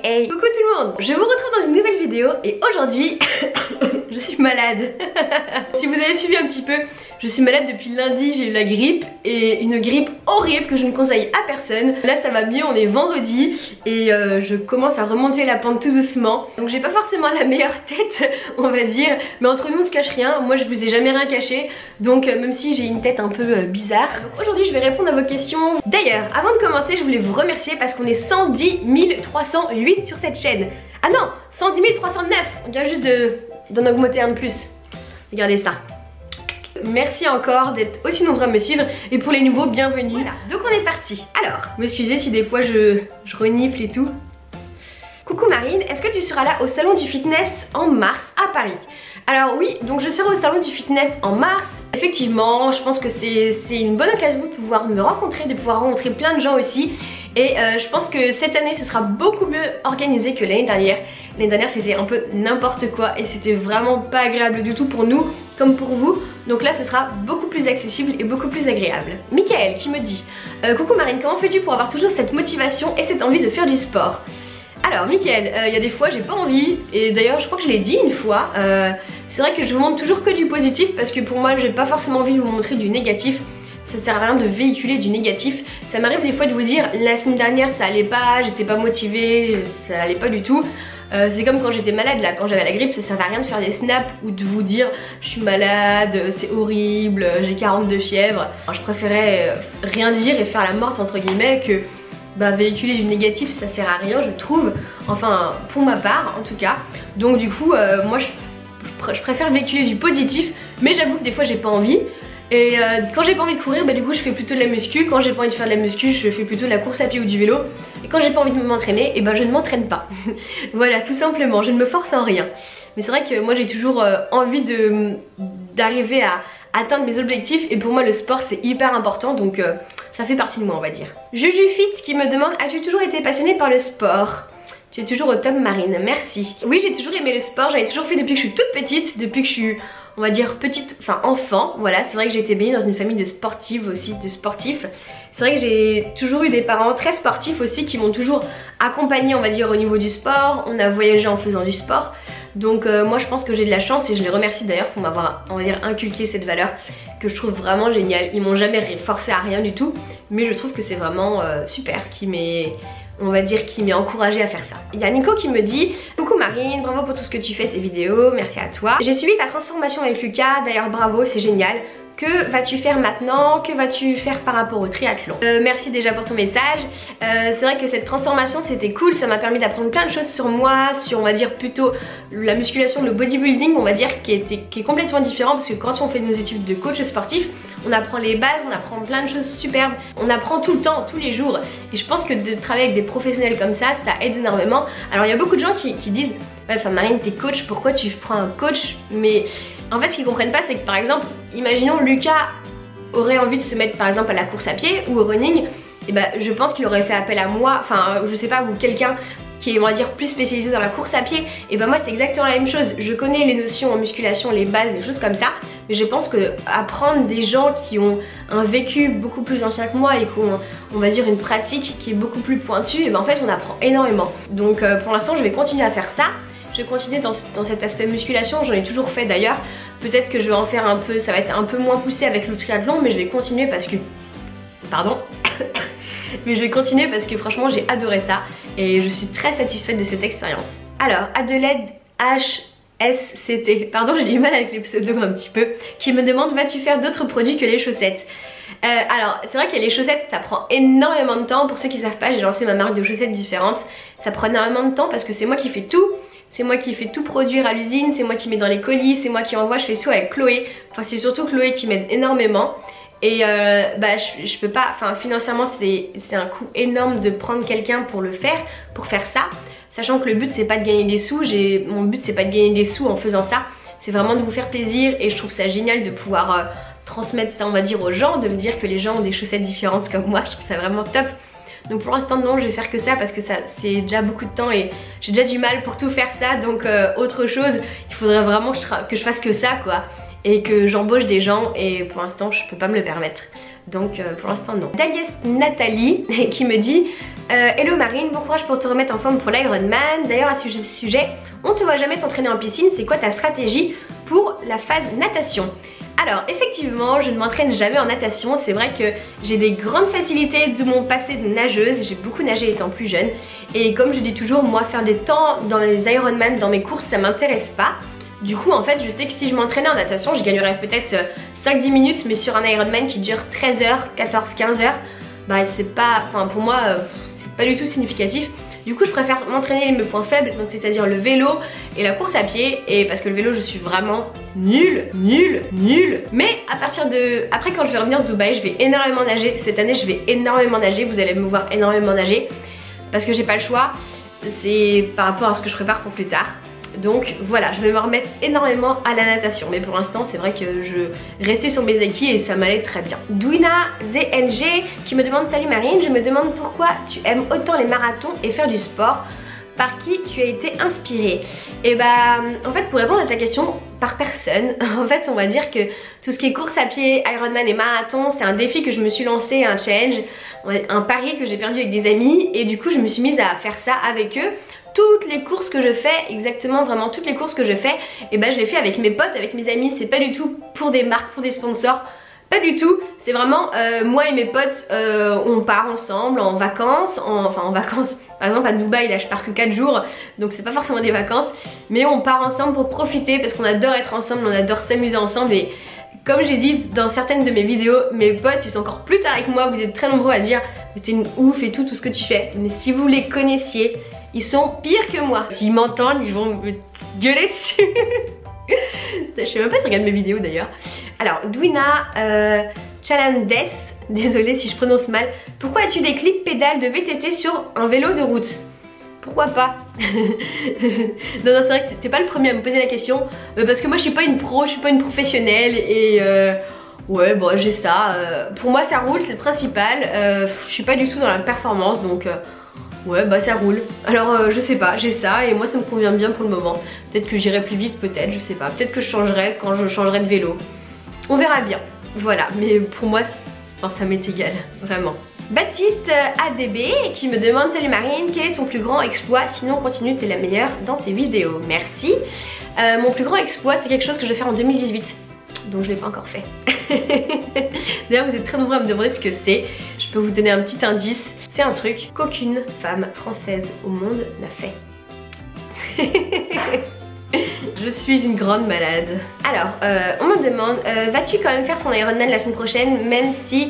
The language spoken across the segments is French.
hey. Coucou tout le monde, je vous retrouve dans une nouvelle vidéo et aujourd'hui je suis malade. Si vous avez suivi un petit peu, je suis malade depuis lundi, j'ai eu la grippe et une grippe horrible que je ne conseille à personne. Là ça va mieux, on est vendredi et je commence à remonter la pente tout doucement. Donc j'ai pas forcément la meilleure tête on va dire, mais entre nous on se cache rien, moi je vous ai jamais rien caché. Donc même si j'ai une tête un peu bizarre. Donc aujourd'hui je vais répondre à vos questions. D'ailleurs avant de commencer je voulais vous remercier parce qu'on est 110 308 sur cette chaîne. Ah non, 110 309, on vient juste d'en augmenter un de plus. Regardez ça. Merci encore d'être aussi nombreux à me suivre et pour les nouveaux, bienvenue. Voilà, donc on est parti. Alors, m'excusez si des fois je renifle et tout. Coucou Marine, est-ce que tu seras là au salon du fitness en mars à Paris? Alors oui, donc je serai au salon du fitness en mars. Effectivement, je pense que c'est une bonne occasion de pouvoir me rencontrer, de pouvoir rencontrer plein de gens aussi. Et je pense que cette année ce sera beaucoup mieux organisé que l'année dernière. L'année dernière c'était un peu n'importe quoi et c'était vraiment pas agréable du tout pour nous comme pour vous. Donc là ce sera beaucoup plus accessible et beaucoup plus agréable. Michael qui me dit coucou Marine, comment fais-tu pour avoir toujours cette motivation et cette envie de faire du sport? Alors Michael, il y a des fois j'ai pas envie et d'ailleurs je crois que je l'ai dit une fois. C'est vrai que je vous montre toujours que du positif parce que pour moi j'ai pas forcément envie de vous montrer du négatif. Ça sert à rien de véhiculer du négatif. Ça m'arrive des fois de vous dire la semaine dernière ça allait pas, j'étais pas motivée, ça allait pas du tout. C'est comme quand j'étais malade là, quand j'avais la grippe, ça servait à rien de faire des snaps ou de vous dire je suis malade, c'est horrible, j'ai 42 fièvre. Alors, je préférais rien dire et faire la morte entre guillemets que véhiculer du négatif, ça sert à rien je trouve. Enfin pour ma part en tout cas. Donc du coup moi je préfère véhiculer du positif, mais j'avoue que des fois j'ai pas envie. Et quand j'ai pas envie de courir, du coup je fais plutôt de la muscu. Quand j'ai pas envie de faire de la muscu, je fais plutôt de la course à pied ou du vélo. Et quand j'ai pas envie de m'entraîner, je ne m'entraîne pas. Voilà, tout simplement, je ne me force en rien. Mais c'est vrai que moi j'ai toujours envie d'arriver à atteindre mes objectifs. Et pour moi le sport c'est hyper important, donc ça fait partie de moi on va dire. Jujufit qui me demande, as-tu toujours été passionnée par le sport? Tu es toujours au top Marine, merci. Oui, j'ai toujours aimé le sport, j'en ai toujours fait depuis que je suis toute petite, depuis que je suis, on va dire petite, enfin enfant, voilà. C'est vrai que j'ai été baignée dans une famille de sportives aussi, de sportifs. C'est vrai que j'ai toujours eu des parents très sportifs aussi qui m'ont toujours accompagnée, on va dire, au niveau du sport. On a voyagé en faisant du sport. Donc moi je pense que j'ai de la chance et je les remercie d'ailleurs pour m'avoir, on va dire, inculqué cette valeur que je trouve vraiment géniale. Ils m'ont jamais forcé à rien du tout, mais je trouve que c'est vraiment super qui m'est... on va dire qui m'est encouragée à faire ça. Il y a Nico qui me dit coucou Marine, bravo pour tout ce que tu fais, tes vidéos, merci à toi. J'ai suivi ta transformation avec Lucas, d'ailleurs bravo, c'est génial. Que vas-tu faire maintenant? Que vas-tu faire par rapport au triathlon? Merci déjà pour ton message. C'est vrai que cette transformation c'était cool, ça m'a permis d'apprendre plein de choses sur moi, sur on va dire plutôt la musculation, le bodybuilding on va dire qui est complètement différent parce que quand on fait nos études de coach sportif, on apprend les bases, on apprend plein de choses superbes, on apprend tout le temps, tous les jours. Et je pense que de travailler avec des professionnels comme ça aide énormément. Alors il y a beaucoup de gens qui disent ouais, enfin Marine t'es coach, pourquoi tu prends un coach? Mais en fait ce qu'ils comprennent pas c'est que par exemple, imaginons Lucas aurait envie de se mettre par exemple à la course à pied ou au running, et je pense qu'il aurait fait appel à moi, enfin je sais pas, ou quelqu'un qui est on va dire plus spécialisé dans la course à pied. Et moi c'est exactement la même chose, je connais les notions en musculation, les bases, des choses comme ça, mais je pense que apprendre des gens qui ont un vécu beaucoup plus ancien que moi et qui ont on va dire une pratique qui est beaucoup plus pointue, et en fait on apprend énormément. Donc pour l'instant je vais continuer à faire ça. Je vais continuer dans cet aspect musculation, j'en ai toujours fait d'ailleurs. Peut-être que je vais en faire un peu, ça va être un peu moins poussé avec le triathlon, mais je vais continuer parce que... Pardon. Mais je vais continuer parce que franchement j'ai adoré ça et je suis très satisfaite de cette expérience. Alors, Adelaide HSCT, pardon j'ai du mal avec les pseudos un petit peu, qui me demande vas-tu faire d'autres produits que les chaussettes? Alors c'est vrai que les chaussettes ça prend énormément de temps. Pour ceux qui savent pas, j'ai lancé ma marque de chaussettes différentes. Ça prend énormément de temps parce que c'est moi qui fais tout. C'est moi qui fais tout produire à l'usine, c'est moi qui mets dans les colis, c'est moi qui envoie, je fais tout avec Chloé. Enfin c'est surtout Chloé qui m'aide énormément. Et je peux pas, enfin financièrement c'est un coût énorme de prendre quelqu'un pour le faire, pour faire ça. Sachant que le but c'est pas de gagner des sous, mon but c'est pas de gagner des sous en faisant ça. C'est vraiment de vous faire plaisir et je trouve ça génial de pouvoir transmettre ça on va dire aux gens, de me dire que les gens ont des chaussettes différentes comme moi, je trouve ça vraiment top. Donc pour l'instant non, je vais faire que ça parce que ça c'est déjà beaucoup de temps et j'ai déjà du mal pour tout faire ça. Donc autre chose, il faudrait vraiment que je fasse que ça quoi. Et que j'embauche des gens et pour l'instant je peux pas me le permettre. Donc pour l'instant non. Dagest Nathalie qui me dit Hello Marine, bon courage pour te remettre en forme pour l'Ironman. D'ailleurs à ce sujet, on te voit jamais t'entraîner en piscine, c'est quoi ta stratégie pour la phase natation? Alors effectivement, je ne m'entraîne jamais en natation, c'est vrai que j'ai des grandes facilités de mon passé de nageuse, j'ai beaucoup nagé étant plus jeune. Et comme je dis toujours, moi faire des temps dans les Ironman, dans mes courses, ça m'intéresse pas. Du coup en fait je sais que si je m'entraînais en natation, je gagnerais peut-être 5-10 minutes, mais sur un Ironman qui dure 13 heures, 14-15 heures, bah c'est pas, enfin pour moi c'est pas du tout significatif. Du coup je préfère m'entraîner mes points faibles, donc c'est-à-dire le vélo et la course à pied, et parce que le vélo je suis vraiment nulle. Mais à partir de, après quand je vais revenir de Dubaï, je vais énormément nager. Cette année je vais énormément nager, vous allez me voir énormément nager, parce que j'ai pas le choix, c'est par rapport à ce que je prépare pour plus tard. Donc voilà, je vais me remettre énormément à la natation. Mais pour l'instant c'est vrai que je restais sur mes acquis et ça m'allait très bien. Douina ZNG qui me demande: salut Marine, je me demande pourquoi tu aimes autant les marathons et faire du sport. Par qui tu as été inspirée? Et bah en fait pour répondre à ta question, par personne. En fait on va dire que tout ce qui est course à pied, Ironman et marathon, c'est un défi que je me suis lancé, un challenge, un pari que j'ai perdu avec des amis, et du coup je me suis mise à faire ça avec eux. Toutes les courses que je fais, exactement vraiment toutes les courses que je fais, et ben je les fais avec mes potes, avec mes amis. C'est pas du tout pour des marques, pour des sponsors, pas du tout. C'est vraiment moi et mes potes, on part ensemble en vacances, enfin en vacances. Par exemple à Dubaï, là je pars que 4 jours, donc c'est pas forcément des vacances, mais on part ensemble pour profiter parce qu'on adore être ensemble, on adore s'amuser ensemble. Et comme j'ai dit dans certaines de mes vidéos, mes potes ils sont encore plus tard avec moi, vous êtes très nombreux à dire mais t'es une ouf et tout ce que tu fais. Mais si vous les connaissiez, ils sont pires que moi. S'ils m'entendent, ils vont me gueuler dessus. Je sais même pas s'ils regardent mes vidéos d'ailleurs. Alors, Douina Chalandes, désolée si je prononce mal. Pourquoi as-tu des clips pédales de VTT sur un vélo de route? Pourquoi pas? Non, c'est vrai que t'es pas le premier à me poser la question. Parce que moi je suis pas une pro, je suis pas une professionnelle. Et ouais, bon, j'ai ça. Pour moi ça roule, c'est le principal. Je suis pas du tout dans la performance, donc ouais, bah ça roule. Alors je sais pas, j'ai ça et moi ça me convient bien pour le moment. Peut-être que j'irai plus vite, peut-être, je sais pas. Peut-être que je changerai quand je changerai de vélo. On verra bien. Voilà, mais pour moi, enfin, ça m'est égal, vraiment. Baptiste ADB qui me demande: salut Marine, quel est ton plus grand exploit? Sinon continue, t'es la meilleure dans tes vidéos. Merci. Mon plus grand exploit, c'est quelque chose que je vais faire en 2018. Donc je l'ai pas encore fait. D'ailleurs vous êtes très nombreux à me demander ce que c'est. Je peux vous donner un petit indice. C'est un truc qu'aucune femme française au monde n'a fait. Je suis une grande malade. Alors, on me demande, vas-tu quand même faire ton Ironman la semaine prochaine, même si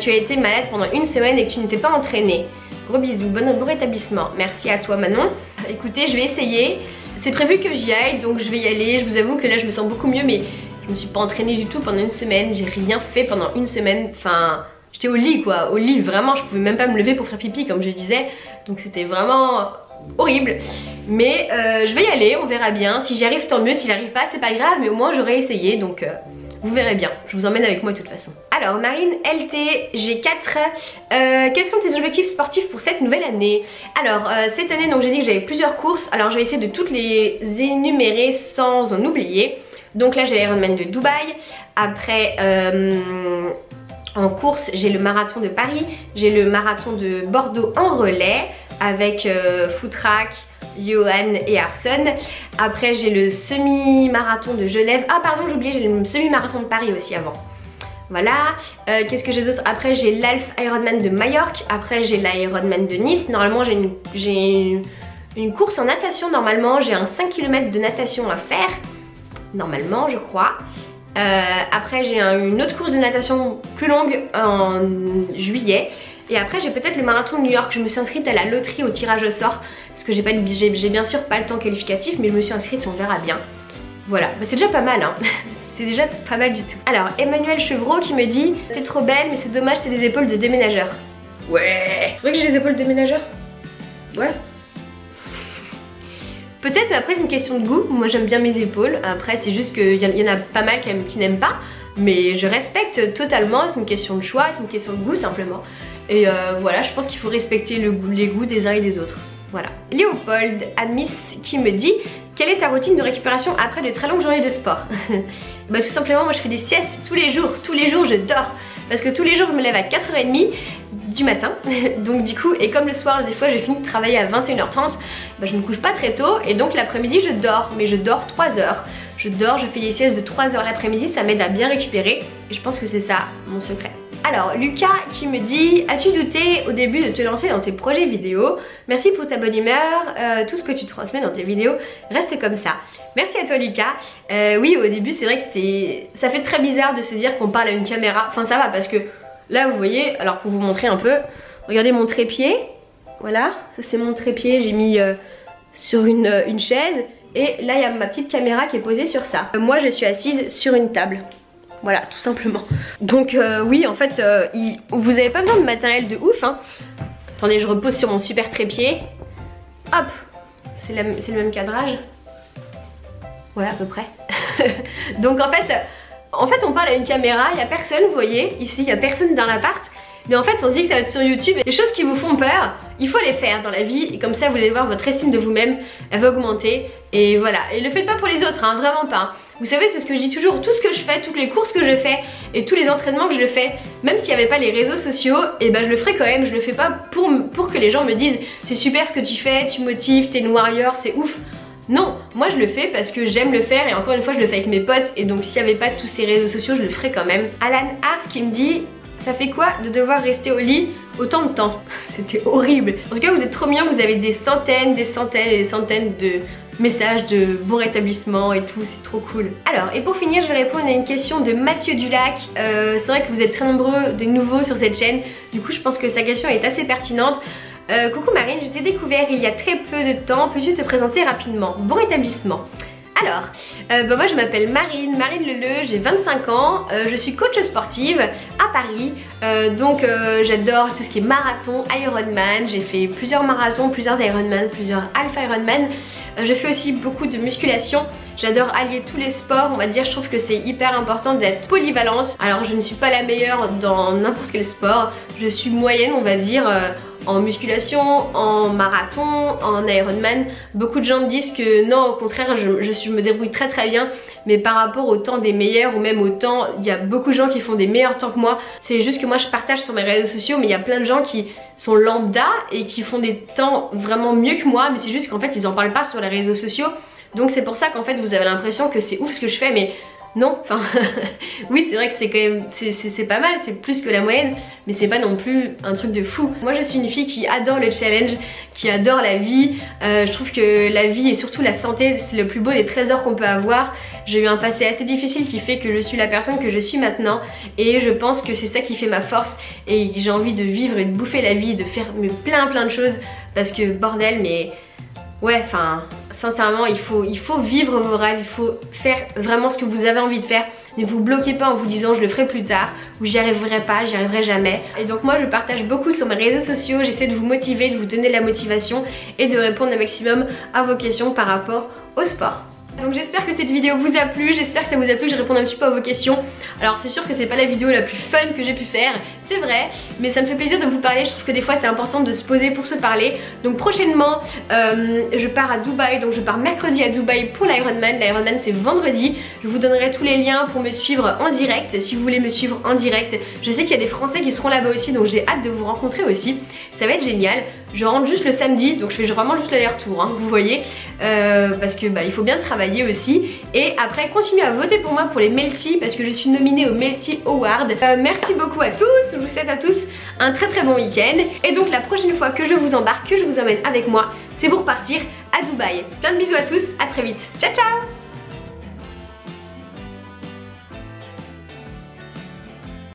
tu as été malade pendant une semaine et que tu ne t'es pas entraînée? Gros bisous, bon rétablissement. Merci à toi Manon. Écoutez, je vais essayer. C'est prévu que j'y aille, donc je vais y aller. Je vous avoue que là je me sens beaucoup mieux, mais je me suis pas entraînée du tout pendant une semaine. J'ai rien fait pendant une semaine. Enfin, j'étais au lit quoi, au lit vraiment. Je pouvais même pas me lever pour faire pipi comme je disais. Donc c'était vraiment horrible. Mais je vais y aller, on verra bien. Si j'y arrive tant mieux, si j'y arrive pas c'est pas grave, mais au moins j'aurai essayé, donc vous verrez bien. Je vous emmène avec moi de toute façon. Alors Marine LT G4, quels sont tes objectifs sportifs pour cette nouvelle année? Alors cette année, donc j'ai dit que j'avais plusieurs courses. Alors je vais essayer de toutes les énumérer sans en oublier. Donc là j'ai l'Ironman de Dubaï. Après en course j'ai le marathon de Paris, j'ai le marathon de Bordeaux en relais avec Footrack, Johan et Arson. Après j'ai le semi-marathon de Genève. Ah pardon, j'ai oublié, j'ai le semi-marathon de Paris aussi avant. Voilà, qu'est-ce que j'ai d'autre? Après j'ai l'Alf Ironman de Majorque. Après j'ai l'Ironman de Nice. Normalement j'ai une course en natation. Normalement j'ai un 5 km de natation à faire. Normalement je crois. Après j'ai une autre course de natation plus longue en juillet. Et après j'ai peut-être le marathon de New York. Je me suis inscrite à la loterie au tirage au sort. Parce que j'ai bien sûr pas le temps qualificatif, mais je me suis inscrite, on verra bien. Voilà, bah, c'est déjà pas mal hein. C'est déjà pas mal du tout. Alors Emmanuel Chevreau qui me dit: t'es trop belle mais c'est dommage, t'as des épaules de déménageur. Ouais. C'est vrai que j'ai des épaules de déménageur? Ouais. Peut-être, mais après c'est une question de goût. Moi j'aime bien mes épaules. Après c'est juste qu'il y en a pas mal qui n'aiment pas. Mais je respecte totalement, c'est une question de choix, c'est une question de goût simplement. Et voilà, je pense qu'il faut respecter les goûts des uns et des autres. Voilà. Léopold Amis qui me dit: quelle est ta routine de récupération après de très longues journées de sport? Bah tout simplement moi je fais des siestes tous les jours je dors. Parce que tous les jours je me lève à 4h30. du matin. Donc du coup, et comme le soir des fois je finis de travailler à 21h30, bah, je me couche pas très tôt et donc l'après-midi je dors, mais je dors 3 heures. Je dors, je fais des siestes de 3 heures l'après-midi, ça m'aide à bien récupérer et je pense que c'est ça mon secret. Alors Lucas qui me dit: as-tu douté au début de te lancer dans tes projets vidéo? Merci pour ta bonne humeur, tout ce que tu transmets dans tes vidéos, reste comme ça. Merci à toi Lucas. Oui, au début c'est vrai que ça fait très bizarre de se dire qu'on parle à une caméra. Enfin ça va parce que là vous voyez, alors pour vous montrer un peu, regardez mon trépied. Voilà, ça c'est mon trépied, j'ai mis sur une chaise. Et là il y a ma petite caméra qui est posée sur ça. Moi je suis assise sur une table. Voilà, tout simplement. Donc oui, en fait, vous avez pas besoin de matériel de ouf, hein. Attendez, je repose sur mon super trépied. Hop, c'est le même cadrage. Voilà, à peu près. Donc en fait, on parle à une caméra, il n'y a personne, vous voyez, ici, il n'y a personne dans l'appart. Mais en fait, on se dit que ça va être sur YouTube. Les choses qui vous font peur, il faut les faire dans la vie. Et comme ça, vous allez voir, votre estime de vous-même, elle va augmenter. Et voilà. Et le faites pas pour les autres, hein, vraiment pas. Vous savez, c'est ce que je dis toujours, tout ce que je fais, toutes les courses que je fais et tous les entraînements que je fais, même s'il n'y avait pas les réseaux sociaux, et ben je le ferai quand même. Je le fais pas pour que les gens me disent c'est super ce que tu fais, tu motives, t'es une warrior, c'est ouf. Non, moi je le fais parce que j'aime le faire et encore une fois je le fais avec mes potes et donc s'il n'y avait pas tous ces réseaux sociaux, je le ferais quand même. Alan Ars qui me dit: ça fait quoi de devoir rester au lit autant de temps? C'était horrible. En tout cas, vous êtes trop mignons, vous avez des centaines et des centaines de messages de bon rétablissement et tout, c'est trop cool. Alors, et pour finir, je vais répondre à une question de Mathieu Dulac. C'est vrai que vous êtes très nombreux, des nouveaux sur cette chaîne. Du coup, je pense que sa question est assez pertinente. Coucou Marine, je t'ai découvert il y a très peu de temps. Peux-tu te présenter rapidement? Bon rétablissement. Alors, moi je m'appelle Marine Leleu, j'ai 25 ans, je suis coach sportive à Paris, donc j'adore tout ce qui est marathon, Ironman, j'ai fait plusieurs marathons, plusieurs Ironman, plusieurs Alpha Ironman, je fais aussi beaucoup de musculation, j'adore allier tous les sports, on va dire, je trouve que c'est hyper important d'être polyvalente. Alors je ne suis pas la meilleure dans n'importe quel sport, je suis moyenne on va dire, en musculation, en marathon, en Ironman. Beaucoup de gens me disent que non, au contraire, je me débrouille très très bien. Mais par rapport au temps des meilleurs ou même au temps, il y a beaucoup de gens qui font des meilleurs temps que moi. C'est juste que moi je partage sur mes réseaux sociaux, mais il y a plein de gens qui sont lambda et qui font des temps vraiment mieux que moi. Mais c'est juste qu'en fait ils en parlent pas sur les réseaux sociaux. Donc c'est pour ça qu'en fait vous avez l'impression que c'est ouf ce que je fais, mais non, enfin oui c'est vrai que c'est quand même, c'est pas mal, c'est plus que la moyenne, mais c'est pas non plus un truc de fou. Moi je suis une fille qui adore le challenge, qui adore la vie, je trouve que la vie et surtout la santé c'est le plus beau des trésors qu'on peut avoir. J'ai eu un passé assez difficile qui fait que je suis la personne que je suis maintenant et je pense que c'est ça qui fait ma force et j'ai envie de vivre et de bouffer la vie, de faire plein de choses parce que bordel, mais ouais, enfin sincèrement il faut vivre vos rêves, il faut faire vraiment ce que vous avez envie de faire. Ne vous bloquez pas en vous disant je le ferai plus tard ou j'y arriverai pas, j'y arriverai jamais. Et donc moi je partage beaucoup sur mes réseaux sociaux, j'essaie de vous motiver, de vous donner de la motivation et de répondre un maximum à vos questions par rapport au sport. Donc j'espère que cette vidéo vous a plu, j'espère que ça vous a plu, que je réponds un petit peu à vos questions. Alors c'est sûr que c'est pas la vidéo la plus fun que j'ai pu faire, c'est vrai, mais ça me fait plaisir de vous parler, je trouve que des fois c'est important de se poser pour se parler. Donc prochainement je pars à Dubaï, donc je pars mercredi à Dubaï pour l'Ironman. L'Ironman c'est vendredi, je vous donnerai tous les liens pour me suivre en direct, si vous voulez me suivre en direct. Je sais qu'il y a des Français qui seront là-bas aussi, donc j'ai hâte de vous rencontrer aussi, ça va être génial. Je rentre juste le samedi, donc je fais vraiment juste l'aller-retour, hein, vous voyez, parce que bah, il faut bien travailler aussi. Et après, continuez à voter pour moi pour les Melty, parce que je suis nominée au Melty Award. Merci beaucoup à tous, je vous souhaite à tous un très bon week-end. Et donc la prochaine fois que je vous embarque, que je vous emmène avec moi, c'est pour partir à Dubaï. Plein de bisous à tous, à très vite, ciao ciao.